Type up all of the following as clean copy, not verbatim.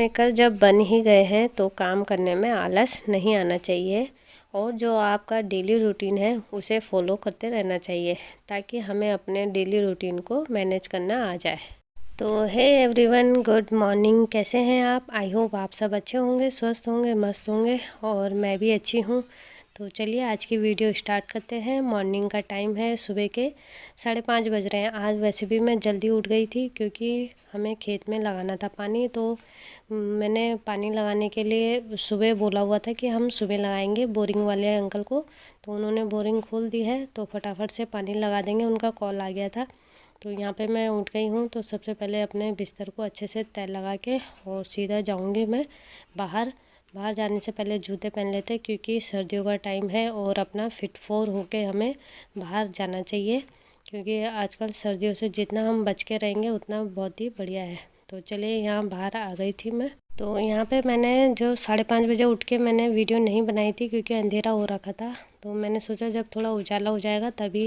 Maker जब बन ही गए हैं तो काम करने में आलस नहीं आना चाहिए और जो आपका डेली रूटीन है उसे फॉलो करते रहना चाहिए ताकि हमें अपने डेली रूटीन को मैनेज करना आ जाए। तो हे एवरीवन, गुड मॉर्निंग। कैसे हैं आप? आई होप आप सब अच्छे होंगे, स्वस्थ होंगे, मस्त होंगे और मैं भी अच्छी हूँ। तो चलिए आज की वीडियो स्टार्ट करते हैं। मॉर्निंग का टाइम है, सुबह के 5:30 बज रहे हैं। आज वैसे भी मैं जल्दी उठ गई थी क्योंकि हमें खेत में लगाना था पानी। तो मैंने पानी लगाने के लिए सुबह बोला हुआ था कि हम सुबह लगाएंगे बोरिंग वाले अंकल को। तो उन्होंने बोरिंग खोल दी है तो फटाफट से पानी लगा देंगे, उनका कॉल आ गया था। तो यहाँ पे मैं उठ गई हूँ तो सबसे पहले अपने बिस्तर को अच्छे से तय लगा के और सीधा जाऊँगी मैं बाहर। बाहर जाने से पहले जूते पहन लेते क्योंकि सर्दियों का टाइम है और अपना फिट फोर होके हमें बाहर जाना चाहिए क्योंकि आजकल सर्दियों से जितना हम बच के रहेंगे उतना बहुत ही बढ़िया है। तो चलिए यहाँ बाहर आ गई थी मैं। तो यहाँ पे मैंने जो 5:30 बजे उठ के मैंने वीडियो नहीं बनाई थी क्योंकि अंधेरा हो रखा था। तो मैंने सोचा जब थोड़ा उजाला हो जाएगा तभी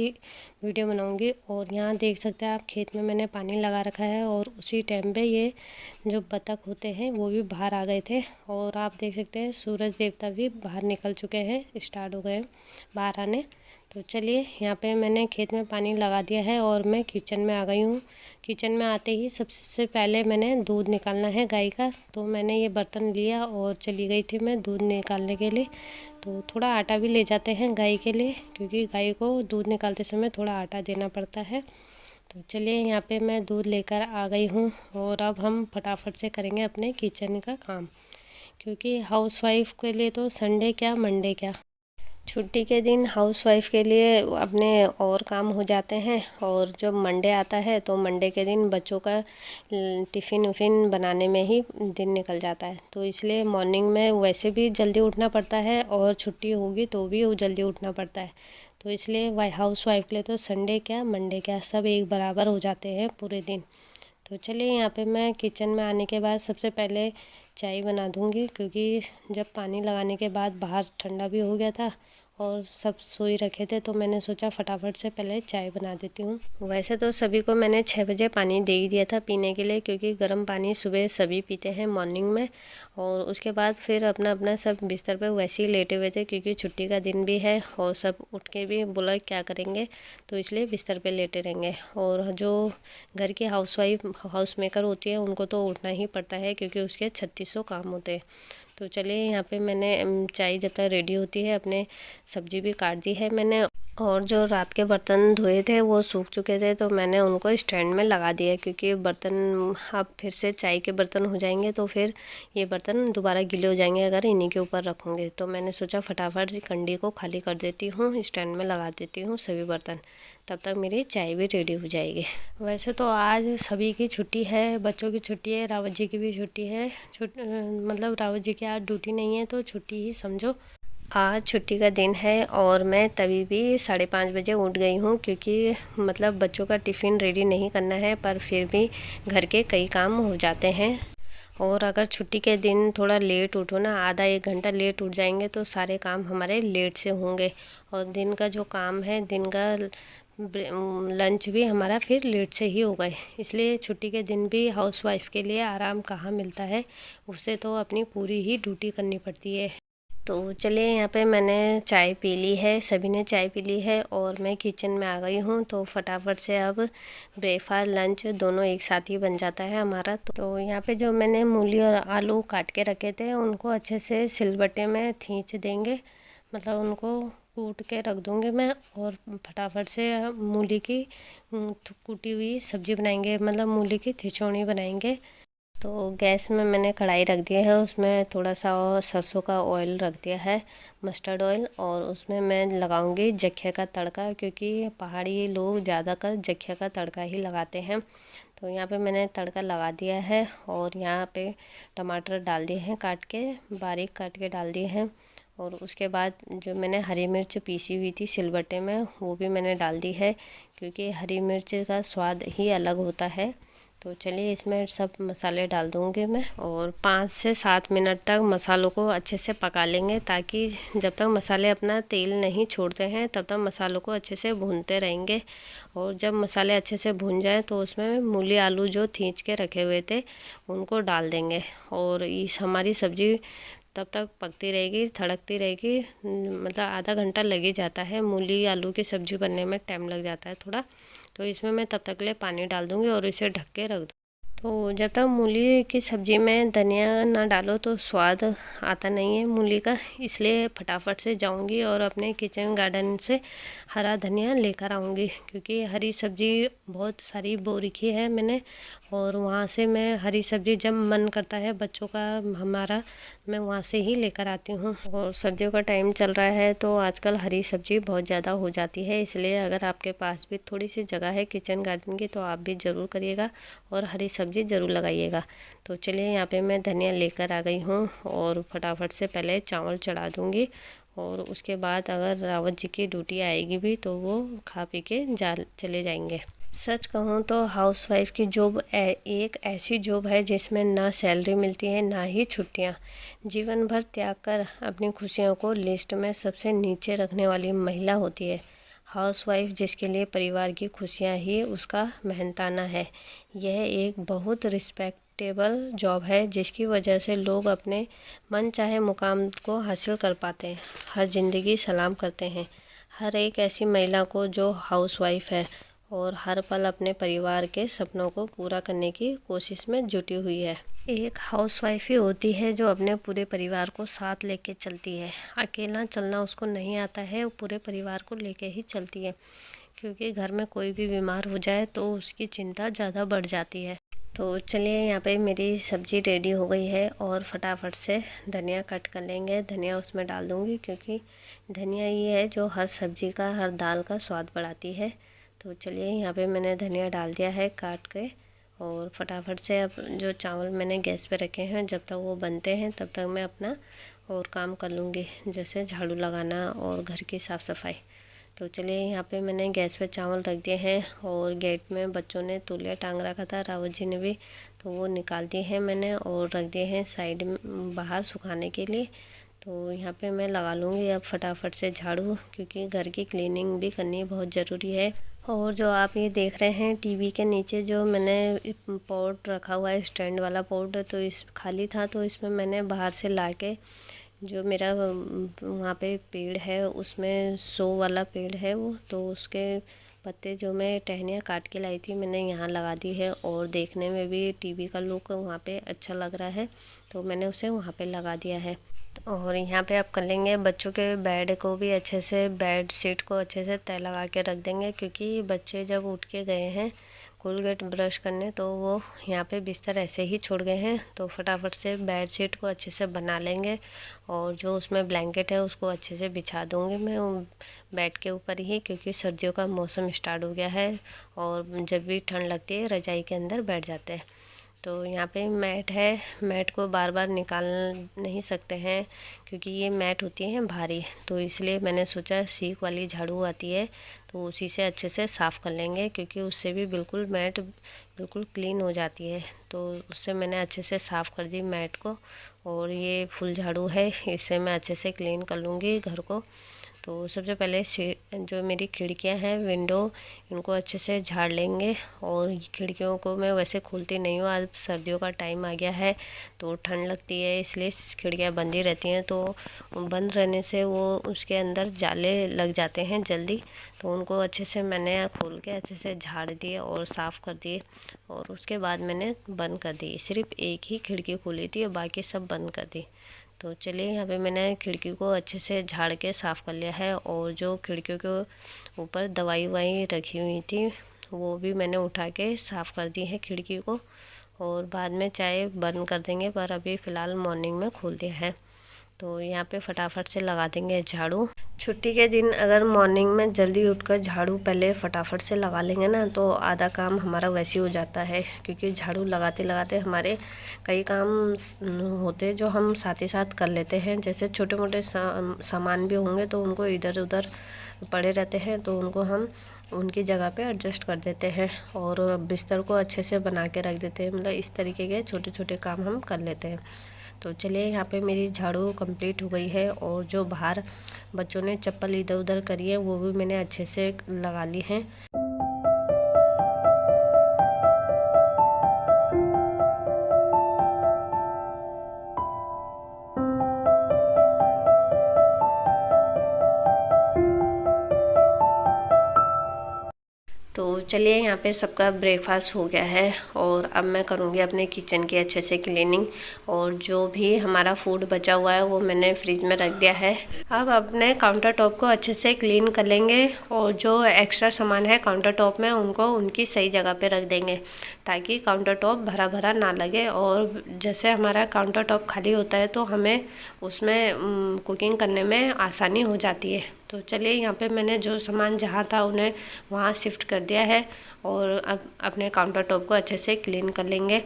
वीडियो बनाऊंगी। और यहाँ देख सकते हैं आप, खेत में मैंने पानी लगा रखा है और उसी टाइम पे ये जो बतख होते हैं वो भी बाहर आ गए थे। और आप देख सकते हैं सूरज देवता भी बाहर निकल चुके हैं, स्टार्ट हो गए बाहर आने। तो चलिए यहाँ पे मैंने खेत में पानी लगा दिया है और मैं किचन में आ गई हूँ। किचन में आते ही सबसे पहले मैंने दूध निकालना है गाय का। तो मैंने ये बर्तन लिया और चली गई थी मैं दूध निकालने के लिए। तो थोड़ा आटा भी ले जाते हैं गाय के लिए क्योंकि गाय को दूध निकालते समय थोड़ा आटा देना पड़ता है। तो चलिए यहाँ पे मैं दूध लेकर आ गई हूँ और अब हम फटाफट से करेंगे अपने किचन का काम क्योंकि हाउसवाइफ के लिए तो संडे क्या मंडे क्या, छुट्टी के दिन हाउसवाइफ के लिए अपने और काम हो जाते हैं। और जब मंडे आता है तो मंडे के दिन बच्चों का टिफ़िन उफ़िन बनाने में ही दिन निकल जाता है। तो इसलिए मॉर्निंग में वैसे भी जल्दी उठना पड़ता है और छुट्टी होगी तो भी जल्दी उठना पड़ता है। तो इसलिए हाउसवाइफ के लिए तो संडे क्या मंडे क्या सब एक बराबर हो जाते हैं पूरे दिन। तो चलिए यहाँ पे मैं किचन में आने के बाद सबसे पहले चाय बना दूँगी क्योंकि जब पानी लगाने के बाद बाहर ठंडा भी हो गया था और सब सोई रखे थे। तो मैंने सोचा फटाफट से पहले चाय बना देती हूँ। वैसे तो सभी को मैंने 6 बजे पानी दे ही दिया था पीने के लिए क्योंकि गर्म पानी सुबह सभी पीते हैं मॉर्निंग में। और उसके बाद फिर अपना अपना सब बिस्तर पे वैसे ही लेटे हुए थे क्योंकि छुट्टी का दिन भी है और सब उठ के भी बोला क्या करेंगे, तो इसलिए बिस्तर पे लेटे रहेंगे। और जो घर की हाउस मेकर होती है उनको तो उठना ही पड़ता है क्योंकि उसके 3600 काम होते हैं। तो चलिए यहाँ पे मैंने चाय जब तक रेडी होती है अपने सब्जी भी काट दी है मैंने। और जो रात के बर्तन धोए थे वो सूख चुके थे तो मैंने उनको स्टैंड में लगा दिया क्योंकि बर्तन अब फिर से चाय के बर्तन हो जाएंगे तो फिर ये बर्तन दोबारा गीले हो जाएंगे अगर इन्हीं के ऊपर रखूँगे। तो मैंने सोचा फटाफट से कंडी को खाली कर देती हूँ, स्टैंड में लगा देती हूँ सभी बर्तन, तब तक मेरी चाय भी रेडी हो जाएगी। वैसे तो आज सभी की छुट्टी है, बच्चों की छुट्टी है, रावत जी की भी छुट्टी है। मतलब रावत जी की आज ड्यूटी नहीं है तो छुट्टी ही समझो। आज छुट्टी का दिन है और मैं तभी भी 5:30 बजे उठ गई हूँ क्योंकि मतलब बच्चों का टिफ़िन रेडी नहीं करना है पर फिर भी घर के कई काम हो जाते हैं। और अगर छुट्टी के दिन थोड़ा लेट उठो ना, आधा 1 घंटा लेट उठ जाएंगे तो सारे काम हमारे लेट से होंगे और दिन का जो काम है, दिन का लंच भी हमारा फिर लेट से ही होगा। इसलिए छुट्टी के दिन भी हाउसवाइफ के लिए आराम कहाँ मिलता है, उसे तो अपनी पूरी ही ड्यूटी करनी पड़ती है। तो चलिए यहाँ पे मैंने चाय पी ली है, सभी ने चाय पी ली है और मैं किचन में आ गई हूँ। तो फटाफट से अब ब्रेकफास्ट लंच दोनों एक साथ ही बन जाता है हमारा। तो यहाँ पे जो मैंने मूली और आलू काट के रखे थे उनको अच्छे से सिलबट्टे में खींच देंगे, मतलब उनको कूट के रख दूँगी मैं और फटाफट से मूली की कूटी हुई सब्ज़ी बनाएंगे, मतलब मूली की खिचौड़ी बनाएंगे। तो गैस में मैंने कढ़ाई रख दिया है, उसमें थोड़ा सा और सरसों का ऑयल रख दिया है, मस्टर्ड ऑयल। और उसमें मैं लगाऊंगी जख्या का तड़का क्योंकि पहाड़ी लोग ज़्यादातर जख्या का तड़का ही लगाते हैं। तो यहाँ पे मैंने तड़का लगा दिया है और यहाँ पे टमाटर डाल दिए हैं, काट के बारीक काट के डाल दिए हैं। और उसके बाद जो मैंने हरी मिर्च पीसी हुई थी सिलबट्टे में वो भी मैंने डाल दी है क्योंकि हरी मिर्च का स्वाद ही अलग होता है। तो चलिए इसमें सब मसाले डाल दूँगी मैं और 5 से 7 मिनट तक मसालों को अच्छे से पका लेंगे, ताकि जब तक मसाले अपना तेल नहीं छोड़ते हैं तब तक मसालों को अच्छे से भूनते रहेंगे। और जब मसाले अच्छे से भून जाए तो उसमें मूली आलू जो खींच के रखे हुए थे उनको डाल देंगे और इस हमारी सब्ज़ी तब तक पकती रहेगी, थड़कती रहेगी। मतलब आधा घंटा लग ही जाता है, मूली आलू की सब्ज़ी बनने में टाइम लग जाता है थोड़ा। तो इसमें मैं तब तक के लिए पानी डाल दूँगी और इसे ढक के रख दूँ। तो जब तक मूली की सब्ज़ी में धनिया ना डालो तो स्वाद आता नहीं है मूली का, इसलिए फटाफट से जाऊंगी और अपने किचन गार्डन से हरा धनिया लेकर आऊंगी, क्योंकि हरी सब्ज़ी बहुत सारी बो रखी है मैंने। और वहाँ से मैं हरी सब्ज़ी जब मन करता है बच्चों का हमारा, मैं वहाँ से ही लेकर आती हूँ। और सर्दियों का टाइम चल रहा है तो आजकल हरी सब्ज़ी बहुत ज़्यादा हो जाती है, इसलिए अगर आपके पास भी थोड़ी सी जगह है किचन गार्डन की तो आप भी ज़रूर करिएगा और हरी सब्ज़ी ज़रूर लगाइएगा। तो चलिए यहाँ पे मैं धनिया लेकर आ गई हूँ और फटाफट से पहले चावल चढ़ा दूँगी। और उसके बाद अगर रावत जी की ड्यूटी आएगी भी तो वो खा पी के चले जाएंगे। सच कहूँ तो हाउसवाइफ की जॉब एक ऐसी जॉब है जिसमें ना सैलरी मिलती है ना ही छुट्टियाँ। जीवन भर त्याग कर अपनी खुशियों को लिस्ट में सबसे नीचे रखने वाली महिला होती है हाउसवाइफ, जिसके लिए परिवार की खुशियाँ ही उसका मेहनताना है। यह एक बहुत रिस्पेक्टेबल जॉब है जिसकी वजह से लोग अपने मन चाहे मुकाम को हासिल कर पाते हैं। हर ज़िंदगी सलाम करते हैं हर एक ऐसी महिला को जो हाउसवाइफ है और हर पल अपने परिवार के सपनों को पूरा करने की कोशिश में जुटी हुई है। एक हाउसवाइफ ही होती है जो अपने पूरे परिवार को साथ लेके चलती है। अकेला चलना उसको नहीं आता है, वो पूरे परिवार को लेके ही चलती है, क्योंकि घर में कोई भी बीमार हो जाए तो उसकी चिंता ज़्यादा बढ़ जाती है। तो चलिए यहाँ पे मेरी सब्ज़ी रेडी हो गई है और फटाफट से धनिया कट कर लेंगे। धनिया उसमें डाल दूँगी, क्योंकि धनिया ये है जो हर सब्ज़ी का हर दाल का स्वाद बढ़ाती है। तो चलिए यहाँ पे मैंने धनिया डाल दिया है काट के और फटाफट से अब जो चावल मैंने गैस पे रखे हैं जब तक वो बनते हैं तब तक मैं अपना और काम कर लूँगी, जैसे झाड़ू लगाना और घर की साफ़ सफाई। तो चलिए यहाँ पे मैंने गैस पे चावल रख दिए हैं और गेट में बच्चों ने तौलिया टांग रखा था, रावत जी ने भी, तो वो निकाल दिए हैं मैंने और रख दिए हैं साइड में बाहर सुखाने के लिए। तो यहाँ पे मैं लगा लूँगी अब फटाफट से झाड़ू, क्योंकि घर की क्लीनिंग भी करनी बहुत ज़रूरी है। और जो आप ये देख रहे हैं टीवी के नीचे जो मैंने पॉट रखा हुआ है, स्टैंड वाला पॉट, तो इस खाली था तो इसमें मैंने बाहर से लाके जो मेरा वहाँ पे पेड़ है उसमें शो वाला पेड़ है वो, तो उसके पत्ते जो मैं टहनियाँ काट के लाई थी मैंने यहाँ लगा दी है। और देखने में भी टीवी का लुक वहाँ पे अच्छा लग रहा है तो मैंने उसे वहाँ पे लगा दिया है। और यहाँ पे आप कर लेंगे बच्चों के बेड को भी अच्छे से, बेड शीट को अच्छे से तय लगा के रख देंगे, क्योंकि बच्चे जब उठ के गए हैं कोलगेट ब्रश करने तो वो यहाँ पे बिस्तर ऐसे ही छोड़ गए हैं। तो फटाफट से बेड शीट को अच्छे से बना लेंगे और जो उसमें ब्लैंकेट है उसको अच्छे से बिछा दूँगी मैं बेड के ऊपर ही, क्योंकि सर्दियों का मौसम स्टार्ट हो गया है और जब भी ठंड लगती है रजाई के अंदर बैठ जाते हैं। तो यहाँ पे मैट है, मैट को बार बार निकाल नहीं सकते हैं क्योंकि ये मैट होती हैं भारी, तो इसलिए मैंने सोचा सीख वाली झाड़ू आती है तो उसी से अच्छे से साफ़ कर लेंगे, क्योंकि उससे भी बिल्कुल मैट बिल्कुल क्लीन हो जाती है। तो उससे मैंने अच्छे से साफ़ कर दी मैट को और ये फुल झाड़ू है, इससे मैं अच्छे से क्लीन कर लूँगी घर को। तो सबसे पहले जो मेरी खिड़कियां हैं विंडो, इनको अच्छे से झाड़ लेंगे। और खिड़कियों को मैं वैसे खोलती नहीं हूँ, आज सर्दियों का टाइम आ गया है तो ठंड लगती है इसलिए खिड़कियां बंद ही रहती हैं, तो बंद रहने से वो उसके अंदर जाले लग जाते हैं जल्दी, तो उनको अच्छे से मैंने खोल के अच्छे से झाड़ दिए और साफ़ कर दिए और उसके बाद मैंने बंद कर दी। सिर्फ एक ही खिड़की खुली थी और बाकी सब बंद कर दी। तो चलिए यहाँ पे मैंने खिड़की को अच्छे से झाड़ के साफ़ कर लिया है और जो खिड़कियों के ऊपर दवाई ववाई रखी हुई थी वो भी मैंने उठा के साफ़ कर दी है खिड़की को, और बाद में चाहे बंद कर देंगे पर अभी फ़िलहाल मॉर्निंग में खोल दिया है। तो यहाँ पे फटाफट से लगा देंगे झाड़ू। छुट्टी के दिन अगर मॉर्निंग में जल्दी उठकर झाड़ू पहले फटाफट से लगा लेंगे ना तो आधा काम हमारा वैसे ही हो जाता है, क्योंकि झाड़ू लगाते लगाते हमारे कई काम होते जो हम साथ ही साथ कर लेते हैं। जैसे छोटे मोटे सामान भी होंगे तो उनको इधर उधर पड़े रहते हैं तो उनको हम उनकी जगह पे एडजस्ट कर देते हैं और बिस्तर को अच्छे से बना के रख देते हैं। मतलब इस तरीके के छोटे छोटे काम हम कर लेते हैं। तो चलिए, यहाँ पे मेरी झाड़ू कंप्लीट हो गई है और जो बाहर बच्चों ने चप्पल इधर उधर करी है वो भी मैंने अच्छे से लगा ली हैं। तो चलिए, यहाँ पे सबका ब्रेकफास्ट हो गया है और अब मैं करूँगी अपने किचन की अच्छे से क्लीनिंग। और जो भी हमारा फूड बचा हुआ है वो मैंने फ्रिज में रख दिया है। अब अपने काउंटर टॉप को अच्छे से क्लीन कर लेंगे और जो एक्स्ट्रा सामान है काउंटर टॉप में उनको उनकी सही जगह पे रख देंगे ताकि काउंटर टॉप भरा भरा ना लगे। और जैसे हमारा काउंटर टॉप खाली होता है तो हमें उसमें कुकिंग करने में आसानी हो जाती है। तो चलिए, यहाँ पे मैंने जो सामान जहाँ था उन्हें वहाँ शिफ्ट कर दिया है और अब अपने काउंटर टॉप को अच्छे से क्लीन कर लेंगे।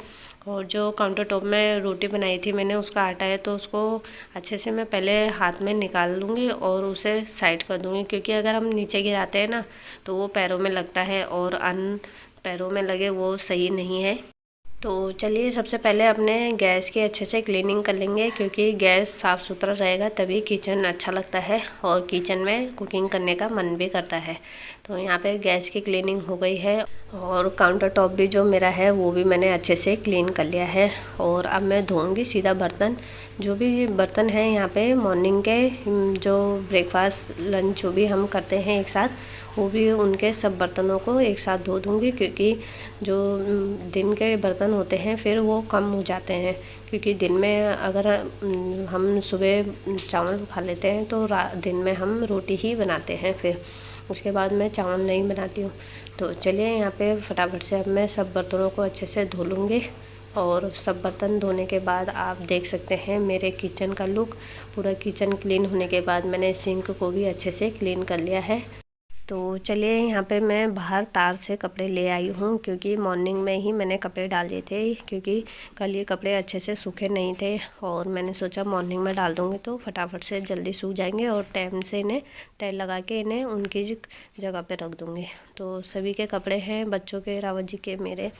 और जो काउंटर टॉप में रोटी बनाई थी मैंने, उसका आटा है तो उसको अच्छे से मैं पहले हाथ में निकाल लूँगी और उसे साइड कर दूँगी, क्योंकि अगर हम नीचे गिराते हैं ना तो वो पैरों में लगता है और अन्य पैरों में लगे वो सही नहीं है। तो चलिए, सबसे पहले अपने गैस की अच्छे से क्लीनिंग कर लेंगे, क्योंकि गैस साफ़ सुथरा रहेगा तभी किचन अच्छा लगता है और किचन में कुकिंग करने का मन भी करता है। तो यहाँ पे गैस की क्लीनिंग हो गई है और काउंटर टॉप भी जो मेरा है वो भी मैंने अच्छे से क्लीन कर लिया है। और अब मैं धोऊंगी सीधा बर्तन। जो भी बर्तन हैं यहाँ पे मॉर्निंग के जो ब्रेकफास्ट लंच जो भी हम करते हैं एक साथ, वो भी उनके सब बर्तनों को एक साथ धो दूँगी, क्योंकि जो दिन के बर्तन होते हैं फिर वो कम हो जाते हैं। क्योंकि दिन में अगर हम सुबह चावल खा लेते हैं तो दिन में हम रोटी ही बनाते हैं, फिर उसके बाद मैं चावल नहीं बनाती हूँ। तो चलिए, यहाँ पे फटाफट से अब मैं सब बर्तनों को अच्छे से धो लूँगी। और सब बर्तन धोने के बाद आप देख सकते हैं मेरे किचन का लुक। पूरा किचन क्लीन होने के बाद मैंने सिंक को भी अच्छे से क्लीन कर लिया है। तो चलिए, यहाँ पे मैं बाहर तार से कपड़े ले आई हूँ, क्योंकि मॉर्निंग में ही मैंने कपड़े डाल दिए थे, क्योंकि कल ये कपड़े अच्छे से सूखे नहीं थे और मैंने सोचा मॉर्निंग में डाल दूँगी तो फटाफट से जल्दी सूख जाएंगे और टाइम से इन्हें तय लगा के इन्हें उनकी जगह पे रख दूँगी। तो सभी के कपड़े हैं, बच्चों के, रावत जी के, मेरे,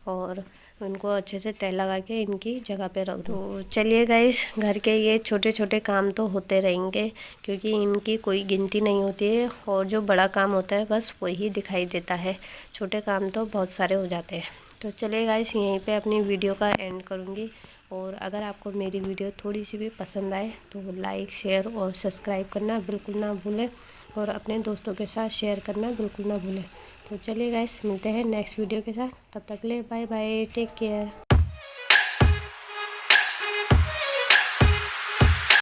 और उनको अच्छे से तय लगा के इनकी जगह पे रख दो। तो चलिए गाइस, घर के ये छोटे छोटे काम तो होते रहेंगे, क्योंकि इनकी कोई गिनती नहीं होती है और जो बड़ा काम होता है बस वही दिखाई देता है। छोटे काम तो बहुत सारे हो जाते हैं। तो चलिए गाइस, यहीं पे अपनी वीडियो का एंड करूँगी। और अगर आपको मेरी वीडियो थोड़ी सी भी पसंद आए तो लाइक, शेयर और सब्सक्राइब करना बिल्कुल ना भूलें और अपने दोस्तों के साथ शेयर करना बिल्कुल ना भूलें। तो चलिए गाइस, मिलते हैं नेक्स्ट वीडियो के साथ। तब तक के लिए बाय बाय, टेक केयर।